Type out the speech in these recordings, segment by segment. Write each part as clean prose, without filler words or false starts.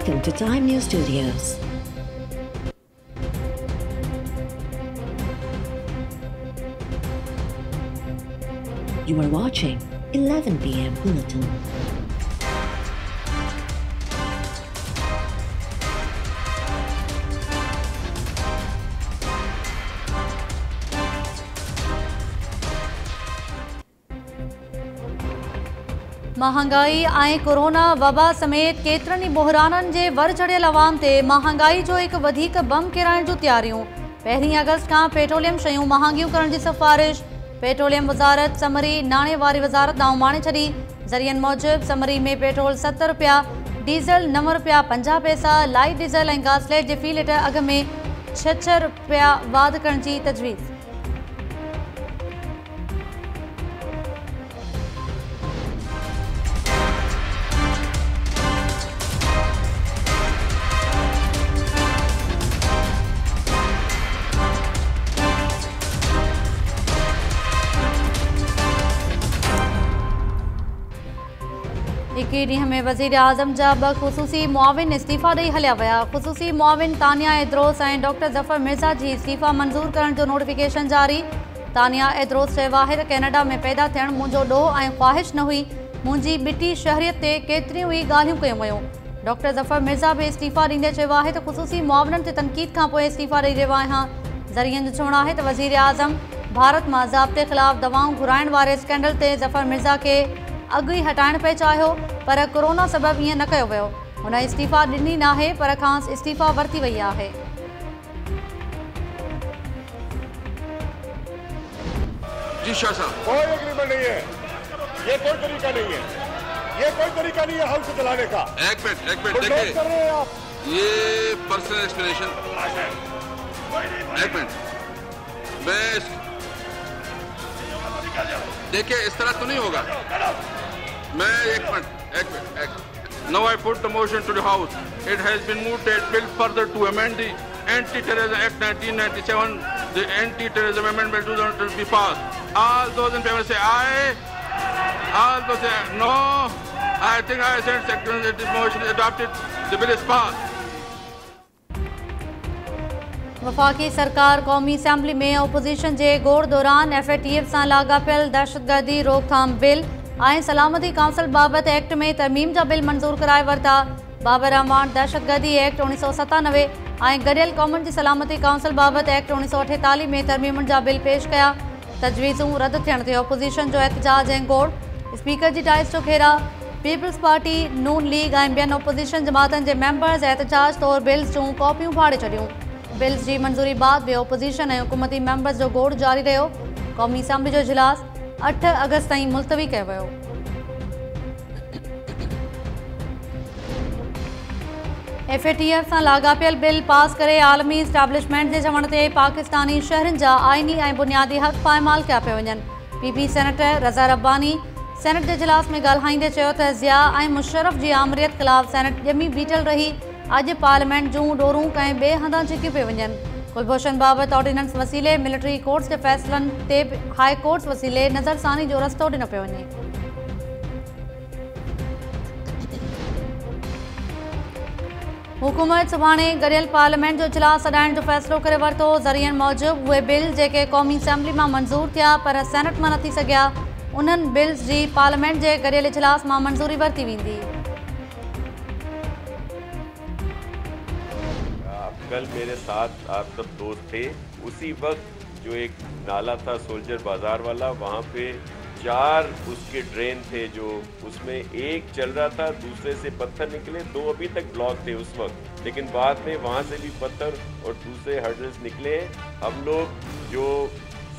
Welcome to Time News Studios. You are watching 11 p.m. Bulletin. महंगाई ऐं corona वबा समेत केतिरनि बहराननि जे वर चढ़ियल अवाम ते महांगाई जो हिकु वधीक बम किराइण जूं तयारियूं। 1 अगस्त खां पेट्रोलियम शयूं महांगियूं करण जी सिफ़ारिश। पेट्रोलियम वज़ारत समरी नाणे वारी वज़ारत ॾांहुं माणे छॾी। ज़रियनि मूजिबि समरी में पेट्रोल 70 रुपया, डीज़ल 9 रुपया 50 पैसा, लाइट डीज़ल ऐं गासलेट जे फ़ी लीटर अघ में 6 रुपया वाधि करण जी तजवीज़। इक्की ॾींहं में वज़ीर आज़म जा 2 ख़ुसूसी मुआविन इस्तीफ़ा ॾेई हलिया विया। ख़ुसूसी मुआविन तानिया एदरोस ऐं डॉक्टर ज़फ़र मिर्ज़ा जी इस्तीफ़ा मंज़ूर करण जो नोटिफिकेशन जारी। तानिया एदरोस चयो आहे त कैनेडा में पैदा थियण मुंहिंजो ॾोह ऐं ख़्वाहिश न हुई, मुंहिंजी ॿिटी शहरियत ते केतिरियूं ई ॻाल्हियूं कयूं वयूं। डॉक्टर ज़फ़र मिर्ज़ा बि इस्तीफ़ा ॾींदे चयो आहे त ख़ुसूसी मुआविननि ते तनक़ीद खां पोइ इस्तीफ़ा ॾेई रहियो आहियां। ज़रियनि जो चवणु आहे त वज़ीर आज़म भारत मां ज़ाब्ते ख़िलाफ़ दवाऊं घुराइण वारे स्कैंडल ते ज़फ़र मिर्ज़ा खे अॻु ई हटाइण पिए चाहियो, पर कोरोना सबबि ईअं न कयो वियो। हुन इस्तीफ़ा ॾिनी नाहे, पर खांसि इस्तीफ़ा वरिती वई आहे। जी शाह साहब, कोई एग्रीमेंट नहीं है, ये कोई तरीका नहीं है, ये कोई तरीका नहीं है हाउस चलाने का। एक मिनट देखिए, ये पर्सनल एक्सप्लेनेशन। एक मिनट, मैं देखिए इस तरह तो नहीं होगा। मैं एक minute Now I put the motion to the House. It has been moved that bill further to amend the Anti-Terrorism Act 1997, the Anti-Terrorism Amendment 2000 be passed. All those in favor say aye. All those say no. I think I sent secretary that this motion is adopted. The bill is passed. वफ़ाक़ी सरकार क़ौमी assembly में opposition जे गोड़ दौरान FATF सां लाॻापियल दहशतगर्दी रोकथाम bill ऐं सलामती काउंसिल बाबति एक्ट में तरमीम जा बिल मंज़ूर कराए वरिता। बाबर रहमान दहशतगर्दी एक्ट 1997 ऐं गॾियल क़ौमुनि जी सलामती काउंसिल बाबति एक्ट 1948 में तरमीमुनि जा बिल पेश कया। तजवीज़ूं रद्द थियण ते अपोज़िशन जो एहतजाज ऐं गोड़। स्पीकर जी टाइस जो घेरा। पीपल्स पार्टी, नून लीग ऐं ॿियनि अपोज़िशन जमातनि जे मेंबर्स एहतजाज तौरु बिल्स जूं कॉपियूं फाड़े छॾियूं। बिल्स जी मंज़ूरी बाद बि अपोज़िशन ऐं हुकूमती मेंबर्स जो गोड़ जारी रहियो। क़ौमी असैम्बली जो इजलास 8 अगस्त ताईं मुलतवी कयो वियो। FATF सां लाॻापियल बिल पास करे आलमी इस्टेब्लिशमेंट जे चवण ते पाकिस्तानी शहरनि जा आइनी ऐं बुनियादी हक़ पाएमाल कया पिया वञनि। PP सेनेटर रज़ा रब्बानी सेनेट जे इजलास में ॻाल्हाईंदे चयो त ज़िया ऐं मुशर्रफ जी आमरीत ख़िलाफ़ सेनेट ॼमी बीठल रही। अॼु पार्लियामेंट जूं डोरूं कंहिं ॿिए हंधां छिकियूं पियूं वञनि। कुलभूषण बाबति ऑर्डिनेंस वसीले मिलिट्री कोर्ट्स जे फ़ैसिलनि ते हाई कोर्ट्स वसीले नज़रसानी जो रस्तो ॾिनो पियो वञे। हुकूमत सुभाणे गॾियल पार्लियामेंट जो इजलास सॾाइण जो फ़ैसिलो करे वरितो। ज़रियनि मूजिबि उहे बिल जेके क़ौमी असैम्बली मां मंज़ूर थिया पर सेनेट मां न थी सघिया, उन्हनि बिल्स जी पार्लियामेंट जे गॾियल इजलास मां मंज़ूरी वरिती वेंदी। कल मेरे साथ आप सब दोस्त थे, उसी वक्त जो एक नाला था सोल्जर बाजार वाला, वहाँ पे 4 उसके ड्रेन थे, जो उसमें एक चल रहा था, दूसरे से पत्थर निकले, 2 अभी तक ब्लॉक थे उस वक्त, लेकिन बाद में वहाँ से भी पत्थर और दूसरे हर्डल्स निकले। हम लोग जो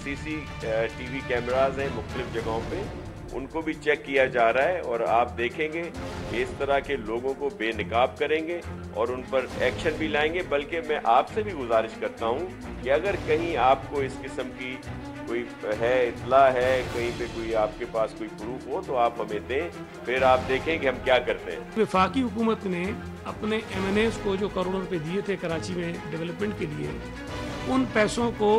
CCTV कैमराज हैं मुख्तलिफ जगहों पे, उनको भी चेक किया जा रहा है और आप देखेंगे इस तरह के लोगों को बेनकाब करेंगे और उन पर एक्शन भी लाएंगे। बल्कि मैं आपसे भी गुजारिश करता हूं कि अगर कहीं आपको इस किस्म की कोई है इतला है, कहीं पे कोई आपके पास कोई प्रूफ हो तो आप हमें दें, फिर आप देखें कि हम क्या करते हैं। वफाकी हुकूमत ने अपने MNAs को जो करोड़ों रुपए दिए थे कराची में डेवलपमेंट के लिए, उन पैसों को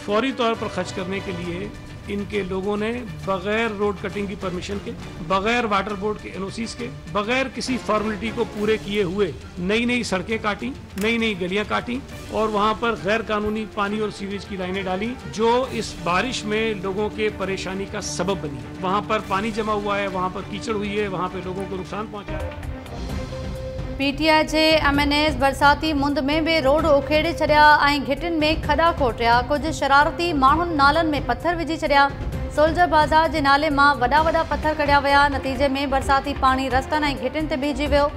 फौरी तौर पर खर्च करने के लिए इनके लोगों ने बगैर रोड कटिंग की परमिशन के, बगैर वाटर बोर्ड के एनओसीज के, बगैर किसी फॉर्मेलिटी को पूरे किए हुए नई नई सड़कें काटी, नई नई गलियां काटी और वहां पर गैर कानूनी पानी और सीवेज की लाइनें डाली, जो इस बारिश में लोगों के परेशानी का सबब बनी। वहां पर पानी जमा हुआ है, वहां पर कीचड़ हुई है, वहां पर लोगों को नुकसान पहुंचा है। पीटीआई जे एमएनएस बरसाती मुंद में भी रोड उखेड़े छड़िया ऐं घिटिन में खॾा खोटिया। कुछ शरारती माण्हुनि नालनि में पत्थर विझी छड़िया। सोल्जर बाज़ार जे नाले मां वॾा वॾा पत्थर कढिया विया। नतीजे में बरसाती पानी रस्तनि ऐं घिटिन ते बीहजी वियो।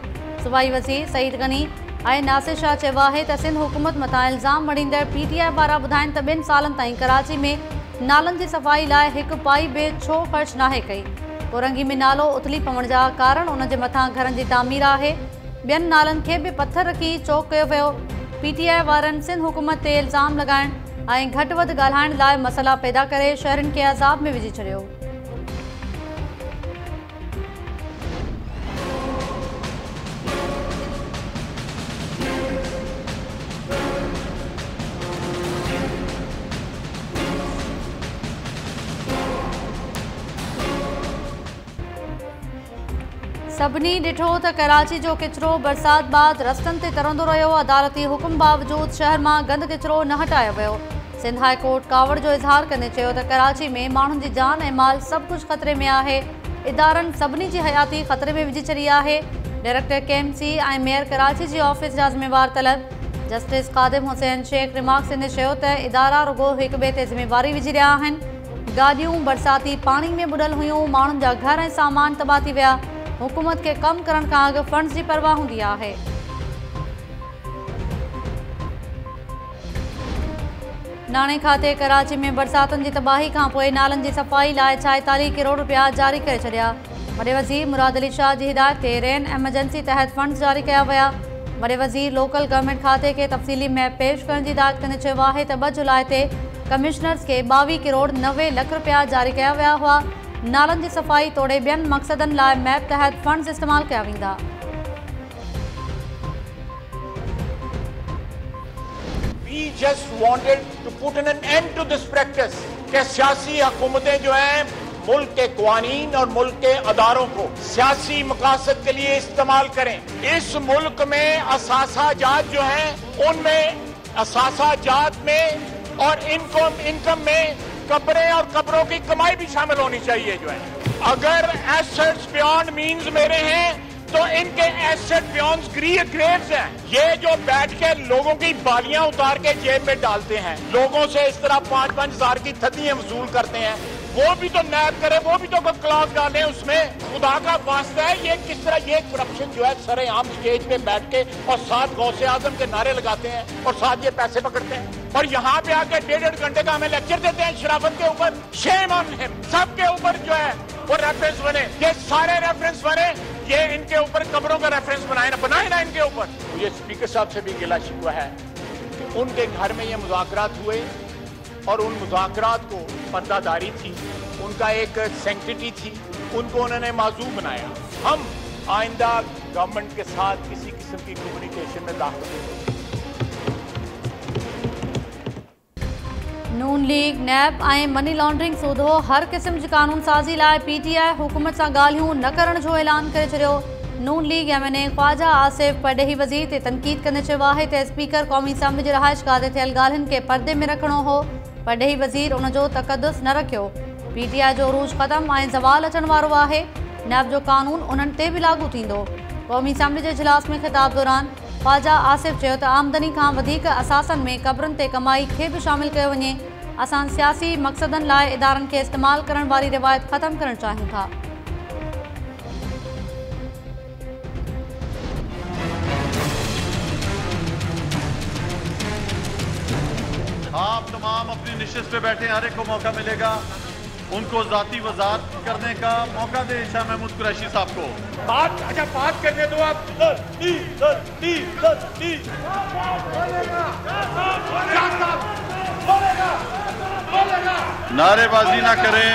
सूबाई वज़ीर सईद गनी ऐं नासिर शाह चयो आहे त सिंध हुकूमत मथां इल्ज़ाम मड़ींदड़ पीटीआई पारां ॿुधाइनि त 2 सालनि ताईं कराची में नालनि जी सफ़ाई लाइ हिकु पाई बि छो ख़र्च नाहे कई। कोरंगी में नालो उथली पवण जा कारण उन जे मथां घरनि जी तामीर आहे। ॿियनि नालनि खे बि पत्थर रखी चौक कयो वियो। पीटीआई वारनि सिंध हुकूमत ते इल्ज़ाम लॻाइण ऐं घटि वधि ॻाल्हाइण लाइ मसइला पैदा करे शहरनि खे अज़ाब में विझी छॾियो। सभिनी ॾिठो त कराची जो किचिरो बरसात बाद रस्तनि ते तरंदो रहियो। अदालती हुकुम बावजूद शहर मां गंद किचिरो न हटायो वियो। सिंध हाई कोर्ट कावड़ जो इज़हार कंदे चयो त कराची में माण्हुनि जी जान ऐं माल सभु कुझु ख़तरे में आहे। इदारनि सभिनी जी हयाती ख़तरे में विझी छॾी आहे। डायरेक्टर केएमसी ऐं मेयर कराची जी ऑफिस जा ज़िम्मेवार तलब। जस्टिस क़ादिम हुसैन शेख रिमार्क्स कंदे चयो त इदारा रुगो हिक ॿिए ते ज़िम्मेवारी विझी रहिया आहिनि। गाॾियूं बरसाती पाणी में बुॾल हुयूं। माण्हुनि जा घर ऐं सामान तबाह थी विया। हुकूमत के कम करण खां अॻु फंड्स जी परवाह हूंदी आहे। नाणे खाते कराची में बरसातुनि जी तबाही खां पोइ नालनि जी सफ़ाई लाइ 46 करोड़ रुपया जारी करे छॾिया। वॾे वज़ीर मुराद अली शाह जी हिदायत ते रेन एमरजेंसी तहत फंड्स जारी कया विया। वॾे वज़ीर लोकल गवर्नमेंट खाते खे तफ़सीली मैप पेश करण जी हिदायत कंदे चयो आहे त 2 जुलाई ते कमिश्नर्स खे 22 करोड़ 90 लख रुपया जारी कया विया हुआ। नालनि जी सफ़ाई तोड़े ॿियनि मक़सदनि लाइ मैप तहत फंड्स इस्तेमालु कया वेंदा। We just wanted to put an end to this practice कि सियासी हुकूमतें जो हैं मुल्क के क़वानीन और मुल्क के अदारों को सियासी मकासद के लिए इस्तेमाल करें। इस मुल्क में असासाजात जो हैं उनमें असासाजात में और इनकम में कब्रें और कब्रों की कमाई भी शामिल होनी चाहिए। जो है अगर एसेट्स बियॉन्ड मींस मेरे हैं तो इनके एसेट बियॉन्ड ग्रेव्स हैं। ये जो बैठ के लोगों की बालियां उतार के जेब में डालते हैं, लोगों से इस तरह 5-5 हजार की थदियां वसूल करते हैं, वो भी तो नैब करे, वो भी तो क्लॉज डालें उसमें। खुदा का वास्ता है ये किस तरह ये करप्शन जो है सरेआम स्टेज पे बैठ के और साथ गौसे आजम के नारे लगाते हैं और साथ ये पैसे पकड़ते हैं और यहाँ पे आके 1.5 घंटे का हमें लेक्चर देते हैं शराफत के ऊपर। Shame on him. सबके ऊपर जो है वो रेफरेंस बने, ये सारे रेफरेंस बने, ये इनके ऊपर कब्रों का रेफरेंस बनाए ना इनके ऊपर। मुझे स्पीकर साहब से भी गिला शिकवा है कि उनके घर में ये मुज़ाकरात हुए और उन मुज़ाकरात को पर्दादारी थी, उनका एक सैंक्टिटी थी, उनको उन्होंने माजूब बनाया। हम आइंदा गवर्नमेंट के साथ किसी किस्म की कम्युनिकेशन में दाखिल नहीं। नून लीग नैब ऐं मनी लॉन्ड्रिंग सूदो हर क़िस्म जी कानून साज़ी लाइ पीटीआई हुकूमत सां ॻाल्हियूं न करण जो ऐलान करे छॾियो। नून लीग एमएनए ख्वाजा आसिफ परडेही वज़ीर ते तनक़ीद कंदे चयो आहे त स्पीकर क़ौमी असम्बली जे रहाइशगाह ते थियल ॻाल्हियुनि खे परदे में रखणो हो। परडेही वज़ीर उन जो तक़दुस न रखियो। पीटीआई जो अरूज ख़त्म ऐं ज़वाल अचण वारो आहे। नैब जो कानून उन्हनि ते बि लागू थींदो। क़ौमी असम्बली जे इजलास में ख़िताब दौरान ख्वाजा आसिफ चयो त आमदनी खां वधीक असासनि में क़ब्रनि ते कमाई खे बि शामिल कयो वञे। असां सियासी मक़सदनि लाइ इदारनि खे इस्तेमालु करण वारी रिवायत ख़त्म करणु चाहियूं था। आप तमाम अपनी निशिस्त पे बैठे, हर एक को मौका मिलेगा उनको जाती वजात करने का मौका दे शाह महमूद कुरैशी साहब को। बात करने दो आप। नारेबाजी ना करें।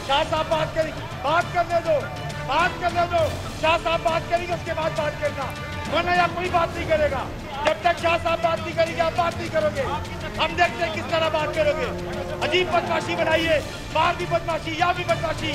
शाह साहब बात करेंगे, बात करने दो। शाह साहब बात करेंगे, उसके बाद बात करना, वरना यहाँ कोई बात नहीं करेगा। जब तक शाह साहब बात नहीं करेंगे आप बात नहीं करोगे। हम देखते हैं किस तरह बात करोगे। अजीब बदमाशी बनाइए, बाहर भी बदमाशी, यहाँ भी बदमाशी।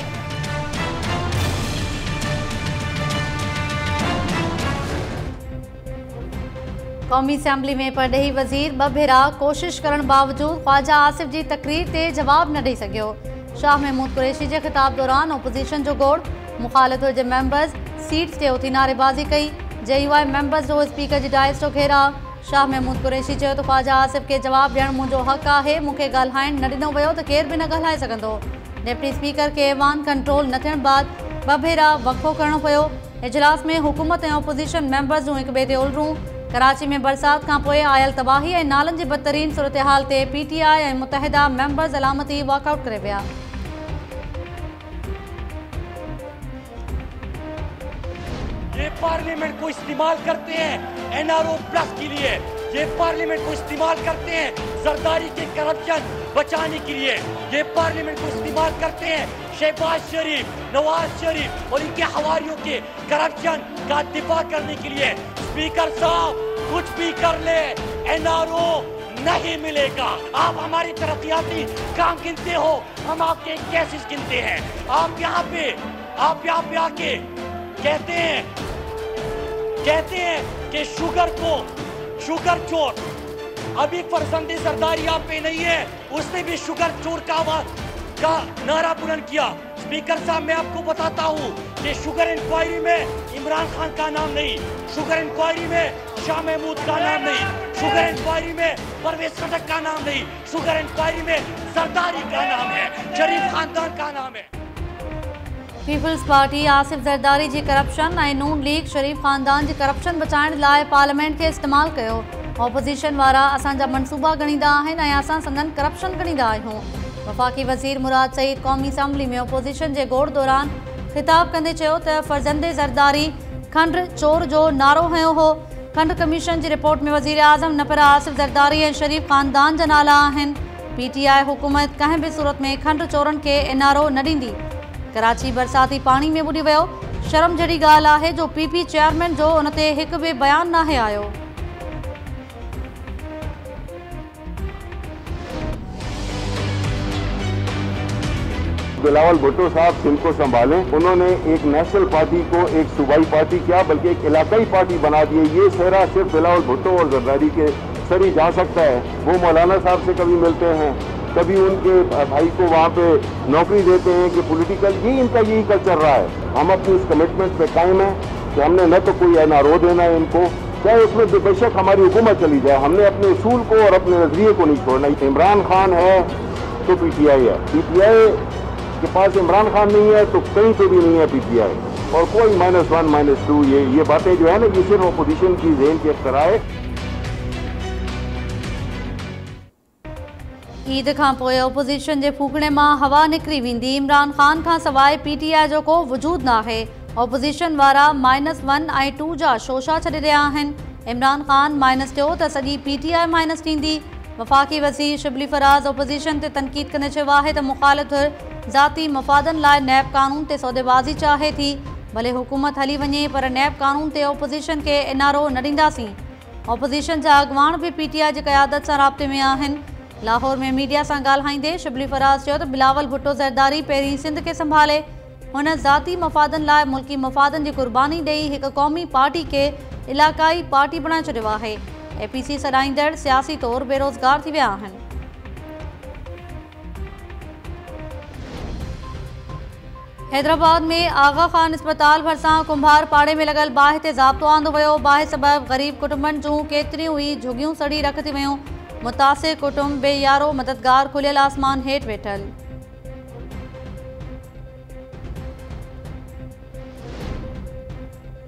कौमी असैम्बली में परॾेही वज़ीर ॿ भेरा कोशिश करण बावजूद ख्वाजा आसिफ जी तकरीर ते जवाब न ॾेई सघियो। शाह महमूद कुरैशी जे ख़िताब दौरान ओपोज़िशन जो गोड़, मुखालिफ़त जे मेंबर्स सीट्स ते उथी नारेबाज़ी कई। JUI मेंबर्स जो स्पीकर जी डाइस जो घेराव। शाह महमूद कुरैशी चयो त ख्वाजा आसिफ खे जवाब ॾियणु मुंहिंजो हक़ आहे, मूंखे ॻाल्हाइण न ॾिनो वियो त केर बि न ॻाल्हाए सघंदो। डिप्टी स्पीकर खे ऐवान कंट्रोल न थियण बाद ॿ भेरा वक़फ़ो करणो पियो। इजलास में हुकूमत ऐं ओपोज़िशन मेंबर्स जूं हिक ॿिए ते उलरूं। कराची में बरसात खां पोइ आयल तबाही ऐं नालनि जी बदतरीन सूरत-हाल ते PTI ऐं मुतहिदा मेंबर्स अलामती वॉकआउट करे विया। ये पार्लियामेंट को इस्तेमाल करते हैं NRO प्लस के लिए, ये पार्लियामेंट को इस्तेमाल करते हैं जरदारी के करप्शन बचाने के लिए, ये पार्लियामेंट को इस्तेमाल करते हैं शहबाज शरीफ, नवाज शरीफ और इनके हवारियों के करप्शन का दिफा करने के लिए। स्पीकर साहब कुछ भी कर ले, NRO नहीं मिलेगा। आप हमारी तरक्याती काम गिनते हो, हम आपके केसेस गिनते हैं। आप यहाँ पे आके कहते हैं कि शुगर चोर। अभी फरजंदे सरदारी आप पे नहीं है, उसने भी शुगर चोर का नारा बुलंद किया। स्पीकर साहब मैं आपको बताता हूँ कि शुगर इंक्वायरी में इमरान खान का नाम नहीं, शुगर इंक्वायरी में शाह महमूद का नाम नहीं, शुगर इंक्वायरी में परवेज खटक का नाम नहीं, शुगर इंक्वायरी में जरदारी का नाम है, शरीफ खानदान का नाम है। पीपल्स पार्टी आसिफ जरदारी जी करप्शन ऐं नून लीग शरीफ खानदान जी करप्शन बचाइण लाइ पार्लियामेंट खे इस्तेमाल कयो। ऑपोज़िशन वारा असांजा मनसूबा ॻणींदा आहिनि ऐं असां संदन करप्शन ॻणींदा आहियूं। वफ़ाक़ी वज़ीर मुराद सईद क़ौमी असैम्बली में ओपोज़िशन जे गोड़ दौरान ख़िताब कंदे चयो त फर्ज़ंदे ज़रदारी खंड चोर जो नारो हयो हो। खंड कमीशन जी रिपोर्ट में वज़ीर आज़म न पर आसिफ जरदारी ऐं शरीफ खानदान जा नाला आहिनि। PTI हुकूमत कंहिं बि सूरत में खंड चोरनि खे NRO न ॾींदी। कराची बरसाती पानी में बुॾी वियो। शर्म जहिड़ी ॻाल्हि आहे जो PP चेयरमैन जो उन ते हिकु बि बयानु नाहे आयो। बिलावल भुट्टो साहब सिंध को संभालें, उन्होंने एक नेशनल पार्टी को एक सूबाई पार्टी क्या बल्कि एक इलाकाई पार्टी बना दी है। ये सेहरा सिर्फ बिलावल भुट्टो और जरदारी के सर ही जा सकता है। वो मौलाना साहब से कभी मिलते हैं, कभी उनके भाई को वहाँ पे नौकरी देते हैं कि पॉलिटिकल, यही कल्चर रहा है। हम अपनी इस कमिटमेंट पे कायम हैं कि हमने न तो कोई NRO देना है इनको, चाहे उसमें बेशक हमारी हुकूमत चली जाए, हमने अपने उसूल को और अपने नजरिए को नहीं छोड़ना। इमरान खान है तो PTI है, PTI के पास इमरान खान नहीं है तो कहीं पे भी नहीं है PTI। और कोई -1 -2 ये बातें जो है ना, ये सिर्फ अपोजिशन की ज़हन की अख्तरा है। ईद खां पोइ ओपोज़िशन जे फूकणे मां हवा निकिरी वेंदी। इमरान खान खां सवाइ PTI जो को वजूद नाहे। ओपोज़िशन वारा -1 ऐं 2 जा शोशा छॾे रहिया आहिनि। इमरान खान माइनस थियो त सॼी PTI माइनस थींदी। वफ़ाक़ी वज़ीर शिबली फराज़ ओपोज़िशन ते तनक़ीद कंदे चयो आहे त मुख़ालिफ़ ज़ाती मफ़ादनि लाइ नैब कानून ते सौदेबाज़ी चाहे थी। भले हुकूमत हली वञे पर नैब कानून ते ओपोज़िशन खे NRO न ॾींदासीं। ओपोज़िशन जा अॻवान बि PTI जी क़यादत सां राब्ते में आहिनि। लाहौर में मीडिया सां ॻाल्हाईंदे शिबली फराज़ चयो त बिलावल भुट्टो ज़रदारी पहिरीं सिंध खे संभाले। हुन ज़ाती मफ़ादनि लाइ मुल्की मफ़ादनि जी क़ुर्बानी ॾेई हिकु क़ौमी पार्टी खे इलाक़ाई पार्टी बणाए छॾियो आहे। APC सॾाईंदड़ सियासी तौरु बेरोज़गार थी विया आहिनि। हैदराबाद में आगा खान अस्पताल भरिसां कुंभार पाड़े में लॻल बाहि ते ज़ाब्तो आंदो वियो। बाहि सबबि ग़रीब कुटुंबनि जूं केतिरियूं ई झुगियूं सड़ी रख थी वियूं। मुतासिर कुटुंब बेयारो मददगार खुलियल आसमान हेठि वेठल।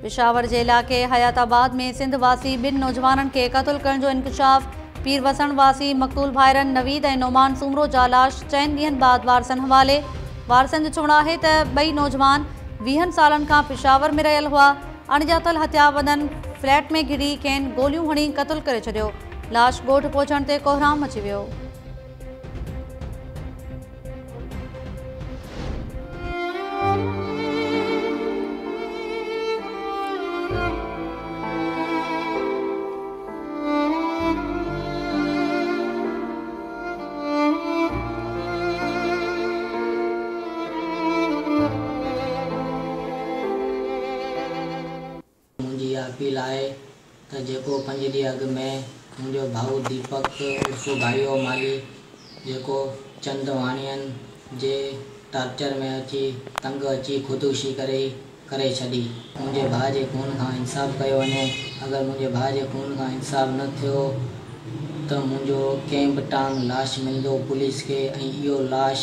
पिशावर जे इलाइक़े हयाताबाद में सिंध वासी 2 नौजवाननि खे क़त्ल करण जो इंकशाफ। पीर वसण वासी मक़तूल भाइरनि नवीद ऐं नोमान सूमरो जा लाश 4 ॾींहनि बाद वारसनि हवाले। वारसनि जो चवणु आहे त 2 नौजवान 20 सालनि खां पिशावर में रहियल हुआ। अणॼातल हथियारबंदनि फ्लैट में घिरी खेनि गोलियूं हणी क़त्ल करे छॾियो। लाश ॻोठ पहुचण ते कोहराम मची वियो। अपील आहे त जेको 5 ॾींहं अॻु में मुंहिंजो भाउ दीपक उर्फ़ भाइयो माली जेको चंद वाणियनि जे टार्चर में अची तंग अची ख़ुदकुशी करे छॾी। मुंहिंजे भाउ जे खून खां इंसाफ़ कयो वञे। अगरि मुंहिंजे भाउ जे खून खां इंसाफ़ न थियो त मुंहिंजो कंहिं बि टांग लाश मिलंदो पुलिस खे, ऐं इहो लाश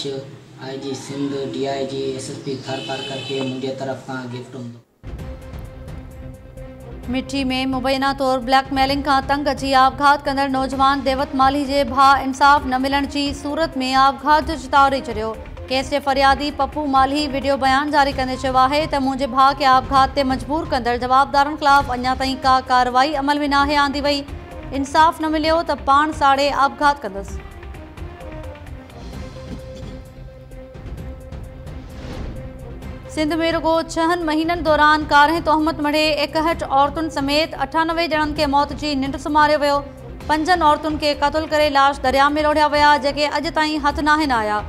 IG Sindh DIG SSP Tharparkar खे मुंहिंजे तरफ़ खां गिफ्ट हूंदो। मिठी में मुबैना तौर ब्लैकमेलिंग का तंग अची आपघात कंदड़ नौजवान देवत माली जे भाउ इंसाफ़ न मिलण जी सूरत में आपघात जो चितावरी छॾियो। केस जे फरियादी पप्पू माली वीडियो बयान जारी कंदे चयो आहे त मुंहिंजे भाउ खे आपघात ते मजबूर कंदड़ जवाबदारनि ख़िलाफ़ अञा ताईं का कार्रवाई अमल में नाहे आंदी वई। इंसाफ़ न मिलियो त पाण साड़े आपघात कंदुसि। सिंध में रुगो 6 महीननि दौरान 11 तोहमत मढ़े 61 औरतुनि समेत 98 ॼणनि खे मौत जी निंड सुम्हारियो वियो। 5 औरतुनि खे क़त्ल करे लाश दरिया में लोढ़िया विया जेके अॼु ताईं हथ नाहिन आया।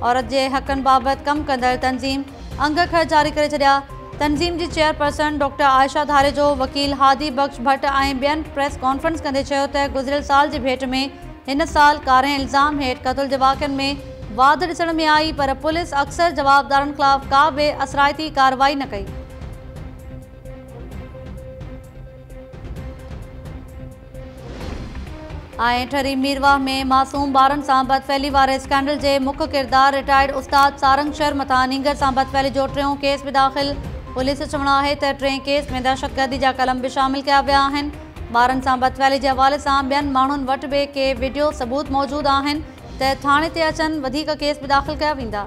औरत जे हक़नि बाबति कमु कंदड़ तंज़ीम अंग खत जारी करे छॾिया। तंज़ीम जी चेयरपर्सन डॉक्टर आयशा धारेजो वकील हादी बख्श भट्ट ऐं ॿियनि प्रेस कॉन्फ्रेंस कंदे चयो त गुज़िरियल साल जी भेट में हिन साल 11 इल्ज़ाम हेठि क़त्ल जे वाक़िअनि में वाध ॾिसण में आई, पर पुलिस अक्सर जवाबदारनि ख़िलाफ़ का बि असराइती कार्रवाई न कई। ऐं ठरी मीरवाह में मासूम ॿारनि सां बदफ़ैली वारे स्कैंडल जे मुख्य किरदार रिटायर्ड उस्ताद सारंग शर मथां नींगर सां बदफ़ैली जो 3 केस बि दाख़िल। पुलिस जो चवणु आहे त 3 केस में दहशतगर्दी जा कलम बि शामिल कया विया आहिनि। ॿारनि सां बदफ़ैली जे हवाले सां ॿियनि माण्हुनि वटि बि के वीडियो सबूत मौजूदु आहिनि त थाणे ते अचनि वधीक केस बि दाख़िल कया वेंदा।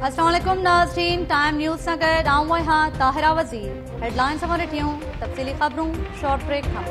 अस्सलाम वालेकुम नाज़रीन, टाइम न्यूज़ सां गॾु आऊं आहियां ताहिरा वज़ीर। हेडलाइंस हमारे ॾिठियूं तफ़सीली ख़बरूं शॉर्ट ब्रेक खां।